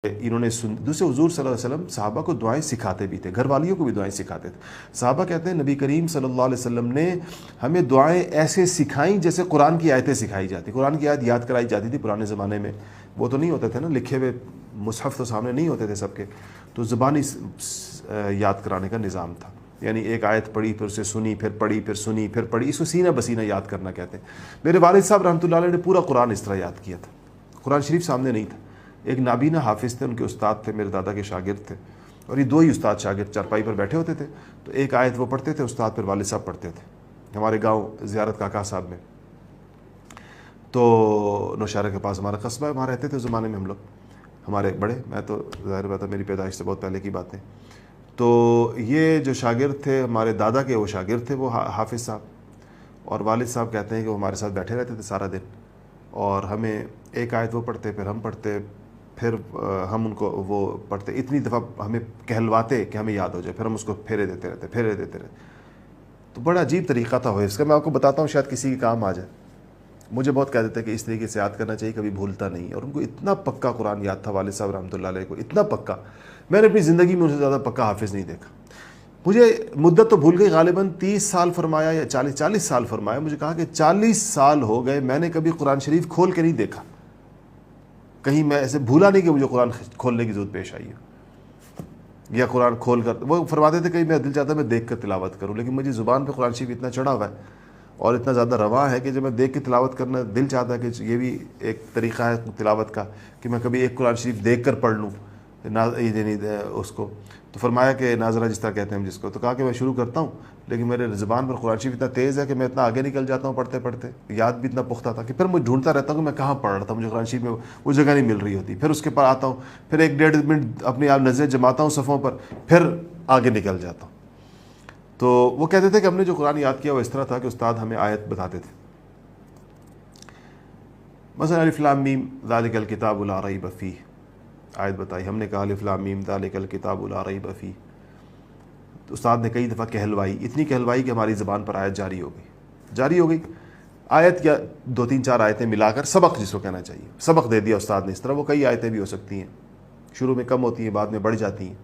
انہوں نے دوسرے حضور صلی اللہ علیہ وسلم صحابہ کو دعائیں سکھاتے بھی تھے، گھر والیوں کو بھی دعائیں سکھاتے تھے. صحابہ کہتے ہیں نبی کریم صلی اللہ علیہ وسلم نے ہمیں دعائیں ایسے سکھائیں جیسے قرآن کی آیتیں سکھائی جاتی. قرآن کی آیت یاد کرائی جاتی تھی پرانے زمانے میں، وہ تو نہیں ہوتے تھے نا لکھے ہوئے مصحف تو سامنے نہیں ہوتے تھے سب کے، تو زبانی یاد کرانے کا نظام تھا. یعنی ایک آیت پڑھی پھر اسے سنی، پھر پڑھی، پھر سنی، پھر پڑھی، اس کو سینہ بسینہ یاد کرنا کہتے ہیں. میرے والد صاحب رحمۃ اللہ علیہ نے پورا قرآن اس طرح یاد کیا تھا. قرآن شریف سامنے نہیں تھا. ایک نابینا حافظ تھے، ان کے استاد تھے، میرے دادا کے شاگرد تھے، اور یہ دو ہی استاد شاگرد چارپائی پر بیٹھے ہوتے تھے. تو ایک آیت وہ پڑھتے تھے استاد، پھر والد صاحب پڑھتے تھے. ہمارے گاؤں زیارت کاکا صاحب میں، تو نوشہرہ کے پاس ہمارا قصبہ ہے، وہاں رہتے تھے اس زمانے میں ہم لوگ. ہمارے بڑے، میں تو ظاہر بات ہے میری پیدائش سے بہت پہلے کی باتیں. تو یہ جو شاگرد تھے ہمارے دادا کے، وہ شاگرد تھے وہ حافظ صاحب، اور والد صاحب کہتے ہیں کہ وہ ہمارے ساتھ بیٹھے رہتے تھے سارا دن، اور ہمیں ایک آیت وہ پڑھتے، پھر ہم پڑھتے، پھر ہم ان کو وہ پڑھتے. اتنی دفعہ ہمیں کہلواتے کہ ہمیں یاد ہو جائے، پھر ہم اس کو پھیرے دیتے رہتے. تو بڑا عجیب طریقہ تھا اس کا. میں آپ کو بتاتا ہوں شاید کسی کے کام آ جائے. مجھے بہت کہتے تھے کہ اس طریقے سے یاد کرنا چاہیے، کبھی بھولتا نہیں. اور ان کو اتنا پکا قرآن یاد تھا والد صاحب رحمۃ اللہ علیہ کو، اتنا پکا. میں نے اپنی زندگی میں ان سے زیادہ پکا حافظ نہیں دیکھا. مجھے مدت تو بھول گئی، غالباً 30 سال فرمایا یا 40 سال فرمایا. مجھے کہا کہ 40 سال ہو گئے میں نے کبھی قرآن شریف کھول کے نہیں دیکھا. کہیں میں ایسے بھولا نہیں کہ مجھے قرآن کھولنے کی ضرورت پیش آئی ہے، یا قرآن کھول کر. وہ فرماتے تھے کہیں میں دل چاہتا ہے میں دیکھ کر تلاوت کروں، لیکن مجھے زبان پہ قرآن شریف اتنا چڑھا ہوا ہے اور اتنا زیادہ رواں ہے کہ جب میں دیکھ کے تلاوت کرنا دل چاہتا ہے کہ یہ بھی ایک طریقہ ہے تلاوت کا کہ میں کبھی ایک قرآن شریف دیکھ کر پڑھ لوں اس کو. تو فرمایا کہ ناظرہ جس طرح کہتے ہیں ہم جس کو، تو کہا کہ میں شروع کرتا ہوں، لیکن میرے زبان پر قرآن شریف اتنا تیز ہے کہ میں اتنا آگے نکل جاتا ہوں پڑھتے پڑھتے. یاد بھی اتنا پختہ تھا کہ پھر میں ڈھونڈتا رہتا ہوں کہ میں کہاں پڑھ رہا تھا، مجھے قرآن شریف میں وہ جگہ نہیں مل رہی ہوتی. پھر اس کے پر آتا ہوں، پھر 1-1.5 منٹ اپنی آپ نظریں جماتا ہوں صفوں پر، پھر آگے نکل جاتا ہوں. تو وہ کہتے تھے کہ ہم نے جو قرآن یاد کیا وہ اس طرح تھا کہ استاد ہمیں آیت بتاتے تھے. مثلا الف لام میم ذالک الکتاب لا ریب فیہ، آیت بتائی، ہم نے کہا الف لام میم ذالک الکتاب لا ریب فیہ. تو استاد نے کئی دفعہ کہلوائی، اتنی کہلوائی کہ ہماری زبان پر آیت جاری ہو گئی. آیت یا 2-3-4 آیتیں ملا کر سبق جس کو کہنا چاہیے، سبق دے دیا استاد نے. اس طرح وہ کئی آیتیں بھی ہو سکتی ہیں، شروع میں کم ہوتی ہیں بعد میں بڑھ جاتی ہیں.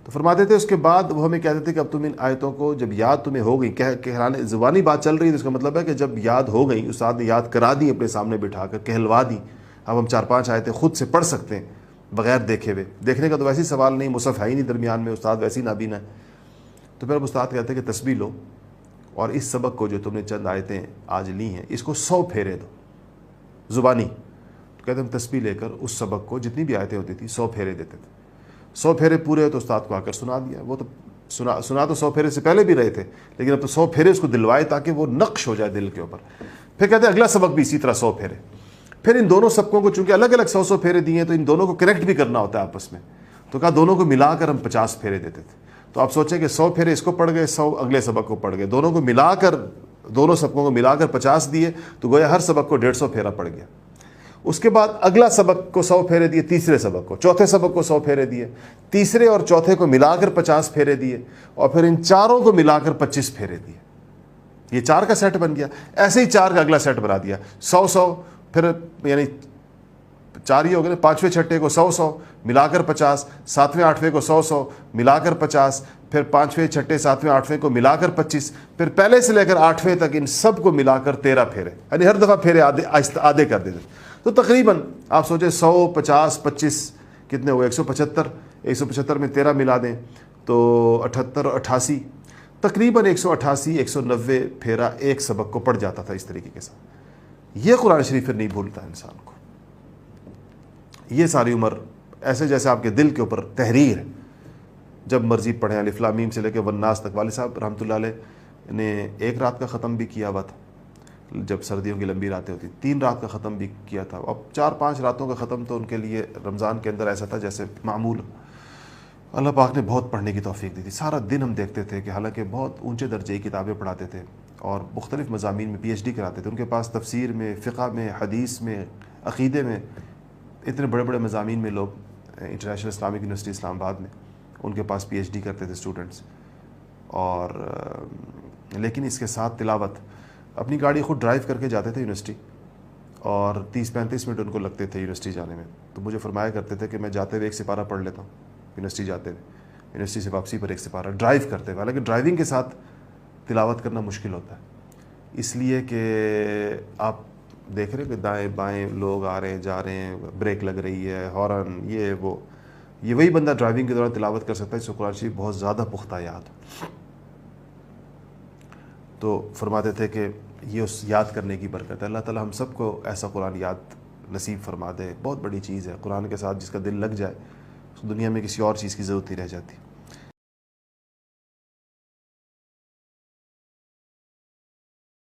تو فرماتے تھے اس کے بعد وہ ہمیں کہتے تھے کہ اب تم ان آیتوں کو جب یاد تمہیں ہو گئی، کہلانے زبانی بات چل رہی ہے، تو اس کا مطلب ہے کہ جب یاد ہو گئی، استاد نے یاد کرا دی اپنے سامنے بٹھا کر، کہلوا دی، اب ہم 4-5 آیتیں خود سے پڑھ سکتے ہیں بغیر دیکھے ہوئے. دیکھنے کا تو ویسے سوال نہیں، مصحف ہے ہی نہیں درمیان میں، استاد ویسے ہی نابینا ہے. تو پھر اب استاد کہتے ہیں کہ تسبیح لو اور اس سبق کو جو تم نے چند آیتیں آج لی ہیں اس کو 100 پھیرے دو زبانی. تو کہتے ہیں ہم تسبیح لے کر اس سبق کو جتنی بھی آیتیں ہوتی تھی 100 پھیرے دیتے تھے. 100 پھیرے پورے ہو تو استاد کو آ کر سنا دیا. وہ تو سنا تو 100 پھیرے سے پہلے بھی رہے تھے، لیکن اب تو 100 پھیرے اس کو دلوائے تاکہ وہ نقش ہو جائے دل کے اوپر. پھر کہتے ہیں اگلا سبق بھی اسی طرح 100 پھیرے. پھر ان دونوں سبقوں کو چونکہ الگ الگ 100 پھیرے دیے ہیں تو ان دونوں کو کنیکٹ بھی کرنا ہوتا ہے آپس میں. تو کہا دونوں کو ملا کر ہم 50 پھیرے دیتے تھے. تو آپ سوچیں کہ 100 پھیرے اس کو پڑھ گئے، 100 اگلے سبق کو پڑھ گئے، دونوں کو ملا کر، دونوں سبقوں کو ملا کر 50 دیے، تو گویا ہر سبق کو 150 پھیرا پڑ گیا. اس کے بعد اگلا سبق کو 100 پھیرے دیے، تیسرے سبق کو، چوتھے سبق کو 100 پھیرے دیے، تیسرے اور چوتھے کو ملا کر 50 پھیرے دیے، اور پھر ان چاروں کو ملا کر 25 پھیرے دیے. یہ 4 کا سیٹ بن گیا. ایسے ہی 4 کا اگلا سیٹ بنا دیا، 100 پھر یعنی 4 ہی ہو گئے. 5ویں چھٹے کو 100 ملا کر 50، 7ویں 8ویں کو 100 ملا کر 50، پھر 5ویں چھٹے 7ویں 8ویں کو ملا کر 25، پھر پہلے سے لے کر 8ویں تک ان سب کو ملا کر 13 پھیرے. یعنی ہر دفعہ پھیرے آدھے کر دیتے. تو تقریباً آپ سوچیں 100 50 25 کتنے ہوئے، 175. 175 میں 13 ملا دیں تو 78 اور 88، تقریباً 188 190 پھیرا ایک سبق کو پڑھ جاتا تھا اس طریقے کے ساتھ. یہ قرآن شریف پھر نہیں بھولتا انسان کو. یہ ساری عمر ایسے جیسے آپ کے دل کے اوپر تحریر ہے، جب مرضی پڑھیں. الف لام میم سے لے کے والناس تک. والد صاحب رحمۃ اللہ علیہ نے 1 رات کا ختم بھی کیا ہوا تھا جب سردیوں کی لمبی راتیں ہوتی، 3 رات کا ختم بھی کیا تھا. اب 4-5 راتوں کا ختم تو ان کے لیے رمضان کے اندر ایسا تھا جیسے معمول. اللہ پاک نے بہت پڑھنے کی توفیق دی تھی. سارا دن ہم دیکھتے تھے کہ حالانکہ بہت اونچے درجے کی کتابیں پڑھاتے تھے اور مختلف مضامین میں PhD کراتے تھے. ان کے پاس تفسیر میں، فقہ میں، حدیث میں، عقیدے میں، اتنے بڑے بڑے مضامین میں لوگ، انٹرنیشنل اسلامک یونیورسٹی اسلام آباد میں ان کے پاس PhD کرتے تھے اسٹوڈنٹس. اور لیکن اس کے ساتھ تلاوت. اپنی گاڑی خود ڈرائیو کر کے جاتے تھے یونیورسٹی اور 30-35 منٹ ان کو لگتے تھے یونیورسٹی جانے میں. تو مجھے فرمایا کرتے تھے کہ میں جاتے ہوئے 1 سپارہ پڑھ لیتا ہوں یونیورسٹی جاتے ہوئے, یونیورسٹی سے واپسی پر 1 سپارہ ڈرائیو کرتے ہوئے. حالانکہ ڈرائیونگ کے ساتھ تلاوت کرنا مشکل ہوتا ہے, اس لیے کہ آپ دیکھ رہے ہیں کہ دائیں بائیں لوگ آ رہے ہیں جا رہے ہیں, بریک لگ رہی ہے, ہارن, یہ وہی بندہ ڈرائیونگ کے دوران تلاوت کر سکتا ہے جس کو قرآن شریف بہت زیادہ پختہ یاد. تو فرماتے تھے کہ یہ اس یاد کرنے کی برکت ہے. اللہ تعالیٰ ہم سب کو ایسا قرآن یاد نصیب فرما دے. بہت بڑی چیز ہے قرآن کے ساتھ, جس کا دل لگ جائے اس کو دنیا میں کسی اور چیز کی ضرورت نہیں رہ جاتی.